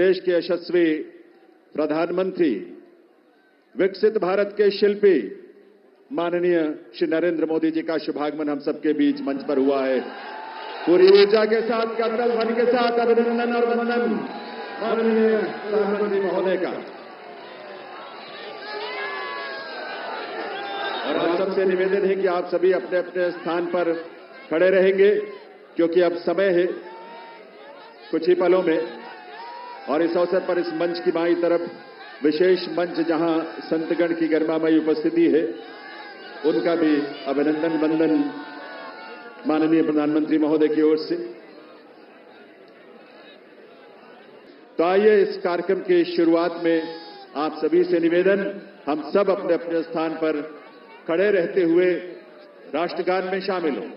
देश के यशस्वी प्रधानमंत्री, विकसित भारत के शिल्पी माननीय श्री नरेंद्र मोदी जी का शुभागमन हम सबके बीच मंच पर हुआ है। पूरी ऊर्जा के साथ, करतल ध्वनि के साथ अभिनंदन और वंदन माननीय प्रधानमंत्री महोदय का। और आप सबसे निवेदन है कि आप सभी अपने अपने स्थान पर खड़े रहेंगे, क्योंकि अब समय है कुछ ही पलों में। और इस अवसर पर इस मंच की बाईं तरफ विशेष मंच जहां संतगण की गरिमामयी उपस्थिति है, उनका भी अभिनंदन वंदन माननीय प्रधानमंत्री महोदय की ओर से। तो आइए इस कार्यक्रम की शुरुआत में आप सभी से निवेदन, हम सब अपने अपने स्थान पर खड़े रहते हुए राष्ट्रगान में शामिल हों।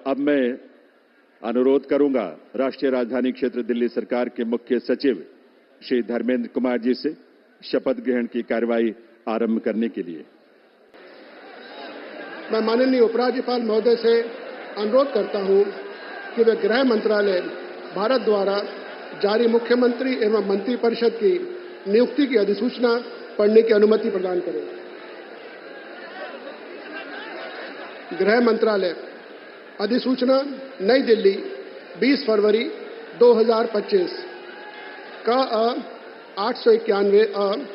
अब मैं अनुरोध करूंगा राष्ट्रीय राजधानी क्षेत्र दिल्ली सरकार के मुख्य सचिव श्री धर्मेंद्र कुमार जी से शपथ ग्रहण की कार्यवाही आरंभ करने के लिए। मैं माननीय उपराज्यपाल महोदय से अनुरोध करता हूं कि वे गृह मंत्रालय भारत द्वारा जारी मुख्यमंत्री एवं मंत्रिपरिषद की नियुक्ति की अधिसूचना पढ़ने की अनुमति प्रदान करें। गृह मंत्रालय अधिसूचना नई दिल्ली 20 फरवरी 2025 का 891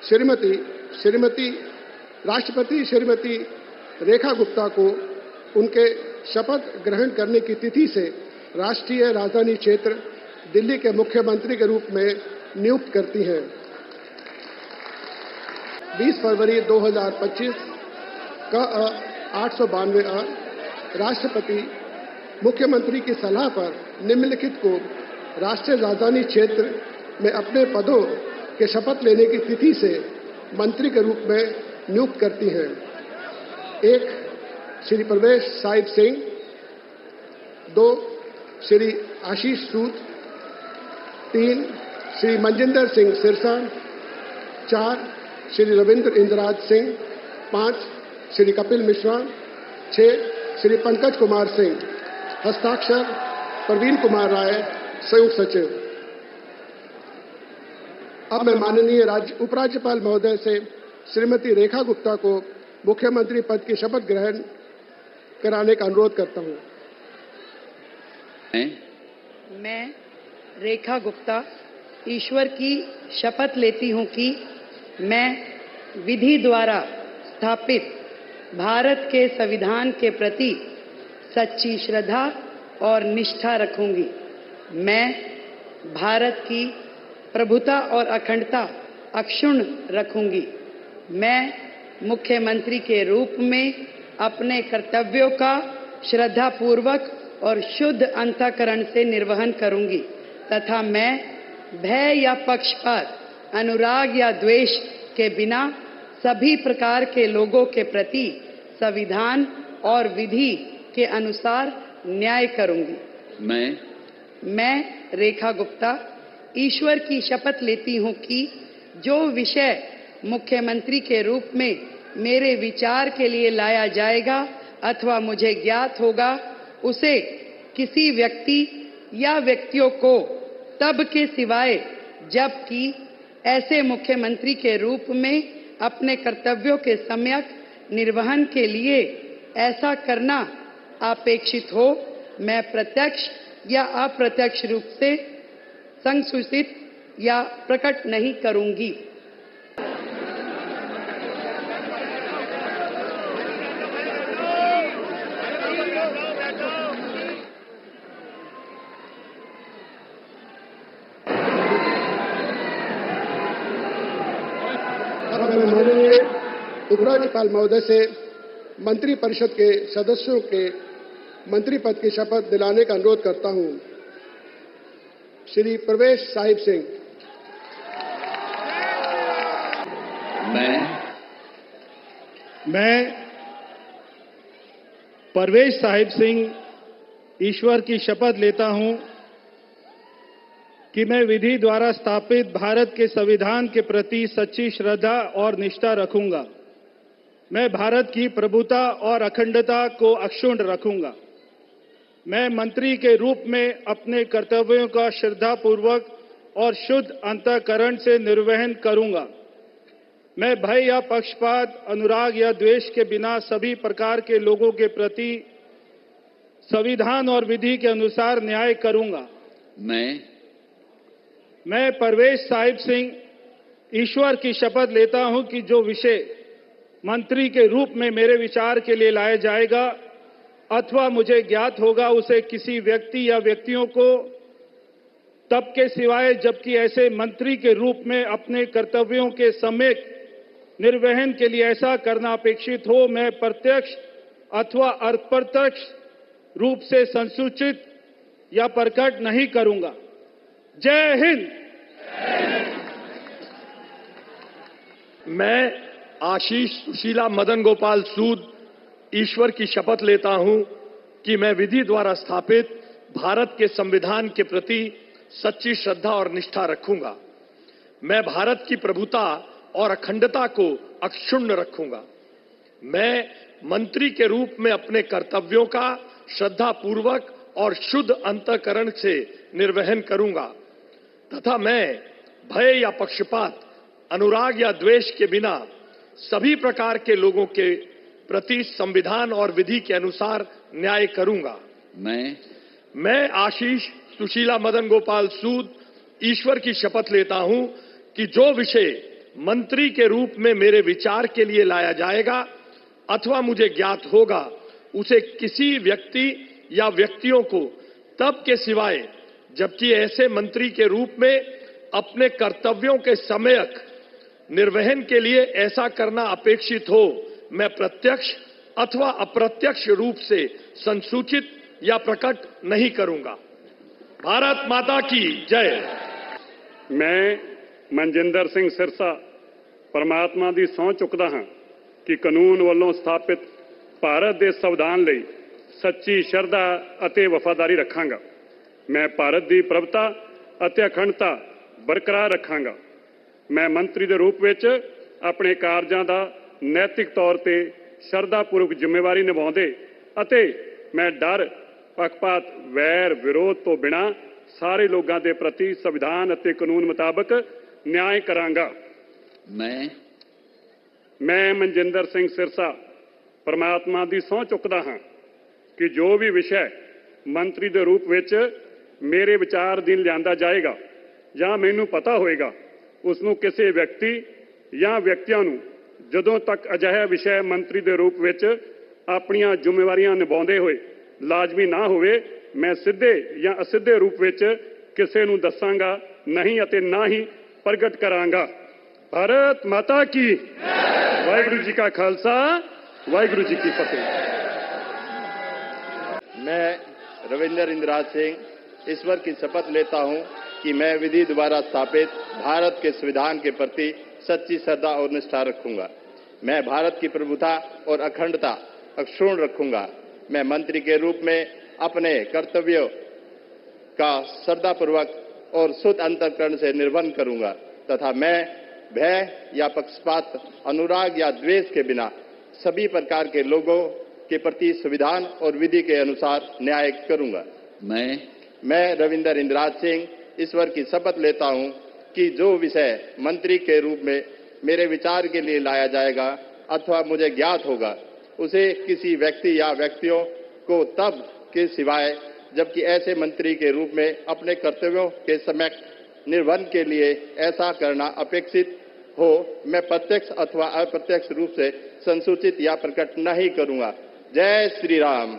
श्रीमती राष्ट्रपति श्रीमती रेखा गुप्ता को उनके शपथ ग्रहण करने की तिथि से राष्ट्रीय राजधानी क्षेत्र दिल्ली के मुख्यमंत्री के रूप में नियुक्त करती हैं। 20 फरवरी 2025 का 892 राष्ट्रपति मुख्यमंत्री की सलाह पर निम्नलिखित को राष्ट्रीय राजधानी क्षेत्र में अपने पदों के शपथ लेने की तिथि से मंत्री के रूप में नियुक्त करती हैं। 1 श्री प्रवेश साहिब सिंह, 2 श्री आशीष सूद, 3 श्री मनजिंदर सिंह सिरसा, 4 श्री रविंद्र इंद्रराज सिंह, 5 श्री कपिल मिश्रा, 6 श्री पंकज कुमार सिंह। हस्ताक्षर प्रवीण कुमार राय, संयुक्त सचिव। अब मैं माननीय उपराज्यपाल महोदय से श्रीमती रेखा गुप्ता को मुख्यमंत्री पद की शपथ ग्रहण कराने का अनुरोध करता हूं। मैं रेखा गुप्ता ईश्वर की शपथ लेती हूं कि मैं विधि द्वारा स्थापित भारत के संविधान के प्रति सच्ची श्रद्धा और निष्ठा रखूंगी। मैं भारत की प्रभुता और अखंडता अक्षुण्ण रखूंगी। मैं मुख्यमंत्री के रूप में अपने कर्तव्यों का श्रद्धापूर्वक और शुद्ध अंतःकरण से निर्वहन करूंगी तथा मैं भय या पक्षपात, अनुराग या द्वेष के बिना सभी प्रकार के लोगों के प्रति संविधान और विधि के अनुसार न्याय करूंगी। मैं रेखा गुप्ता ईश्वर की शपथ लेती हूं कि जो विषय मुख्यमंत्री के रूप में मेरे विचार के लिए लाया जाएगा अथवा मुझे ज्ञात होगा, उसे किसी व्यक्ति या व्यक्तियों को तब के सिवाय जबकि ऐसे मुख्यमंत्री के रूप में अपने कर्तव्यों के सम्यक निर्वहन के लिए ऐसा करना अपेक्षित हो, मैं प्रत्यक्ष या अप्रत्यक्ष रूप से संसूचित या प्रकट नहीं करूंगी। उपराज्यपाल महोदय से मंत्रिपरिषद के सदस्यों के मंत्री पद की शपथ दिलाने का अनुरोध करता हूं। श्री प्रवेश साहिब सिंह। मैं परवेश साहिब सिंह ईश्वर की शपथ लेता हूं कि मैं विधि द्वारा स्थापित भारत के संविधान के प्रति सच्ची श्रद्धा और निष्ठा रखूंगा। मैं भारत की प्रभुता और अखंडता को अक्षुण्ण रखूंगा। मैं मंत्री के रूप में अपने कर्तव्यों का श्रद्धापूर्वक और शुद्ध अंतःकरण से निर्वहन करूंगा। मैं भय या पक्षपात, अनुराग या द्वेष के बिना सभी प्रकार के लोगों के प्रति संविधान और विधि के अनुसार न्याय करूंगा। मैं परवेश साहिब सिंह ईश्वर की शपथ लेता हूं कि जो विषय मंत्री के रूप में मेरे विचार के लिए लाया जाएगा अथवा मुझे ज्ञात होगा, उसे किसी व्यक्ति या व्यक्तियों को तब के सिवाय जबकि ऐसे मंत्री के रूप में अपने कर्तव्यों के सम्यक निर्वहन के लिए ऐसा करना अपेक्षित हो, मैं प्रत्यक्ष अथवा अप्रत्यक्ष रूप से संसूचित या प्रकट नहीं करूंगा। जय हिंद। मैं आशीष सुशीला मदन गोपाल सूद ईश्वर की शपथ लेता हूं कि मैं विधि द्वारा स्थापित भारत के संविधान के प्रति सच्ची श्रद्धा और निष्ठा रखूंगा। मैं भारत की प्रभुता और अखंडता को अक्षुण्ण रखूंगा। मैं मंत्री के रूप में अपने कर्तव्यों का श्रद्धापूर्वक और शुद्ध अंतःकरण से निर्वहन करूंगा तथा मैं भय या पक्षपात, अनुराग या द्वेष के बिना सभी प्रकार के लोगों के प्रति संविधान और विधि के अनुसार न्याय करूंगा। मैं आशीष सुशीला मदन गोपाल सूद ईश्वर की शपथ लेता हूं कि जो विषय मंत्री के रूप में मेरे विचार के लिए लाया जाएगा अथवा मुझे ज्ञात होगा, उसे किसी व्यक्ति या व्यक्तियों को तब के सिवाय जबकि ऐसे मंत्री के रूप में अपने कर्तव्यों के सम्यक निर्वहन के लिए ऐसा करना अपेक्षित हो, मैं प्रत्यक्ष अथवा अप्रत्यक्ष रूप से संसूचित या प्रकट नहीं करूंगा। भारत माता की जय। मैं मनजिंदर सिंह सिरसा परमात्मा ਦੀ ਸਹੁੰ ਚੁੱਕਦਾ ਹਾਂ ਕਿ ਕਾਨੂੰਨ ਵੱਲੋਂ ਸਥਾਪਿਤ ਭਾਰਤ ਦੇ ਸੰਵਿਧਾਨ ਲਈ ਸੱਚੀ ਸ਼ਰਧਾ ਅਤੇ ਵਫਾਦਾਰੀ ਰੱਖਾਂਗਾ। ਮੈਂ ਭਾਰਤ ਦੀ ਪ੍ਰਭੁਤਾ ਅਤੇ ਅਖੰਡਤਾ ਬਰਕਰਾਰ ਰੱਖਾਂਗਾ। ਮੈਂ ਮੰਤਰੀ ਦੇ ਰੂਪ ਵਿੱਚ ਆਪਣੇ ਕਾਰਜਾਂ ਦਾ ਨੈਤਿਕ ਤੌਰ ਤੇ ਸ਼ਰਧਾਪੂਰਵਕ ਜ਼ਿੰਮੇਵਾਰੀ ਨਿਭਾਉਂਦੇ ਅਤੇ ਮੈਂ ਡਰ, ਪੱਖਪਾਤ, ਵੈਰ, ਵਿਰੋਧ ਤੋਂ ਬਿਨਾਂ ਸਾਰੇ ਲੋਕਾਂ ਦੇ ਪ੍ਰਤੀ ਸੰਵਿਧਾਨ ਅਤੇ ਕਾਨੂੰਨ ਮੁਤਾਬਕ ਨਿਆਂ ਕਰਾਂਗਾ। ਮੈਂ ਮਨਜਿੰਦਰ ਸਿੰਘ ਸਿਰਸਾ ਪਰਮਾਤਮਾ ਦੀ ਸਹੁੰ ਚੁੱਕਦਾ ਹਾਂ ਕਿ ਜੋ ਵੀ ਵਿਸ਼ਾ ਮੰਤਰੀ ਦੇ ਰੂਪ ਵਿੱਚ ਮੇਰੇ ਵਿਚਾਰ ਅਧੀਨ ਲਿਆਂਦਾ ਜਾਏਗਾ ਜਾਂ ਮੈਨੂੰ ਪਤਾ ਹੋਏਗਾ, ਉਸ ਨੂੰ ਕਿਸੇ ਵਿਅਕਤੀ ਜਾਂ ਵਿਅਕਤੀਆਂ ਨੂੰ ਜਦੋਂ ਤੱਕ ਅਜਿਹਾ ਵਿਸ਼ਾ ਮੰਤਰੀ ਦੇ ਰੂਪ ਵਿੱਚ ਆਪਣੀਆਂ ਜ਼ਿੰਮੇਵਾਰੀਆਂ ਨਿਭਾਉਂਦੇ ਹੋਏ ਲਾਜ਼ਮੀ ਨਾ ਹੋਵੇ, ਮੈਂ ਸਿੱਧੇ ਜਾਂ ਅਸਿੱਧੇ ਰੂਪ ਵਿੱਚ ਕਿਸੇ ਨੂੰ ਦੱਸਾਂਗਾ ਨਹੀਂ ਅਤੇ ਨਾ ਹੀ ਪ੍ਰਗਟ ਕਰਾਂਗਾ। ਭਾਰਤ ਮਾਤਾ ਕੀ ਵਾਹਿਗੁਰੂ ਜੀ ਕਾ ਖਾਲਸਾ, ਵਾਹਿਗुरु जी की फतेह। मैं रविंदर इंद्राज सिंह ईश्वर की शपथ लेता हूं कि मैं विधि द्वारा स्थापित भारत के संविधान के प्रति सच्ची श्रद्धा और निष्ठा रखूंगा। मैं भारत की प्रभुता और अखंडता अक्षुण्ण रखूंगा। मैं मंत्री के रूप में अपने कर्तव्यों का श्रद्धापूर्वक और शुद्ध अंतःकरण से निर्वहन करूंगा तथा मैं भय या पक्षपात, अनुराग या द्वेष के बिना सभी प्रकार के लोगों के प्रति संविधान और विधि के अनुसार न्याय करूंगा। मैं रविंदर इंद्राज सिंह ईश्वर की शपथ लेता हूं कि जो विषय मंत्री के रूप में मेरे विचार के लिए लाया जाएगा अथवा मुझे ज्ञात होगा, उसे किसी व्यक्ति या व्यक्तियों को तब के सिवाय जबकि ऐसे मंत्री के रूप में अपने कर्तव्यों के सम्यक निर्वहन के लिए ऐसा करना अपेक्षित हो, मैं प्रत्यक्ष अथवा अप्रत्यक्ष रूप से संसूचित या प्रकट नहीं करूंगा। जय श्री राम।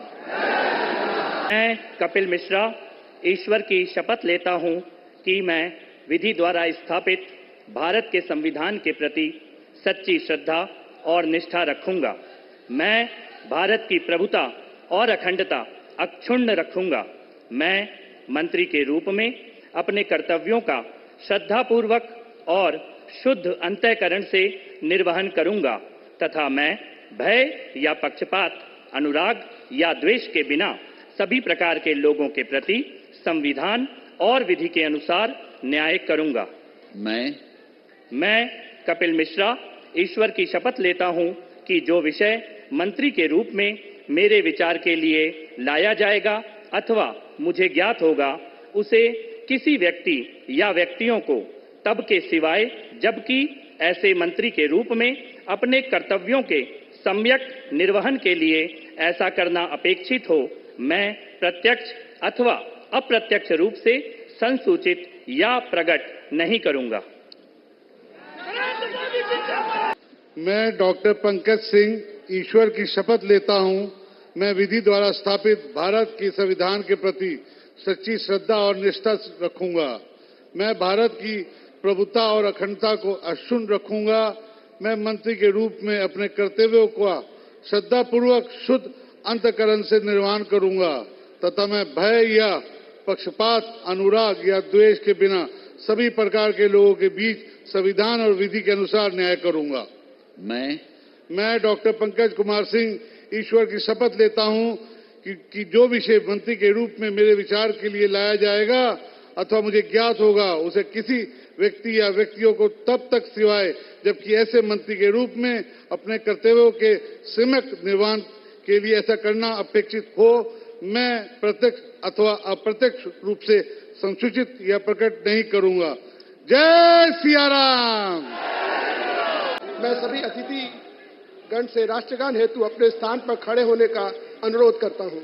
मैं कपिल मिश्रा ईश्वर की शपथ लेता हूं कि मैं विधि द्वारा स्थापित भारत के संविधान के प्रति सच्ची श्रद्धा और निष्ठा रखूंगा। मैं भारत की प्रभुता और अखंडता अक्षुण्ण रखूंगा। मैं मंत्री के रूप में अपने कर्तव्यों का श्रद्धापूर्वक और शुद्ध अंतःकरण से निर्वहन करूंगा तथा मैं भय या पक्षपात, अनुराग या द्वेष के बिना सभी प्रकार के लोगों के प्रति संविधान और विधि के अनुसार न्याय करूंगा। मैं कपिल मिश्रा ईश्वर की शपथ लेता हूं कि जो विषय मंत्री के रूप में मेरे विचार के लिए लाया जाएगा अथवा मुझे ज्ञात होगा, उसे किसी व्यक्ति या व्यक्तियों को तब के सिवाय जबकि ऐसे मंत्री के रूप में अपने कर्तव्यों के सम्यक निर्वहन के लिए ऐसा करना अपेक्षित हो, मैं प्रत्यक्ष अथवा अप्रत्यक्ष रूप से संसूचित या प्रकट नहीं करूंगा। मैं डॉक्टर पंकज सिंह ईश्वर की शपथ लेता हूं, मैं विधि द्वारा स्थापित भारत के संविधान के प्रति सच्ची श्रद्धा और निष्ठा रखूंगा। मैं भारत की प्रभुता और अखंडता को अक्षुण्ण रखूंगा। मैं मंत्री के रूप में अपने कर्तव्यों का श्रद्धापूर्वक शुद्ध अंतःकरण से निर्वहन करूंगा तथा मैं भय या पक्षपात, अनुराग या द्वेष के बिना सभी प्रकार के लोगों के बीच संविधान और विधि के अनुसार न्याय करूंगा। मैं डॉक्टर पंकज कुमार सिंह ईश्वर की शपथ लेता हूं कि जो विषय मंत्री के रूप में मेरे विचार के लिए लाया जाएगा अथवा मुझे ज्ञात होगा, उसे किसी व्यक्ति या व्यक्तियों को तब तक सिवाय जबकि ऐसे मंत्री के रूप में अपने कर्तव्यों के सम्यक निर्वहन के लिए ऐसा करना अपेक्षित हो, मैं प्रत्यक्ष अथवा अप्रत्यक्ष रूप से संसूचित या प्रकट नहीं करूंगा। जय सिया राम। मैं सभी अतिथि गण से राष्ट्रगान हेतु अपने स्थान पर खड़े होने का अनुरोध करता हूं।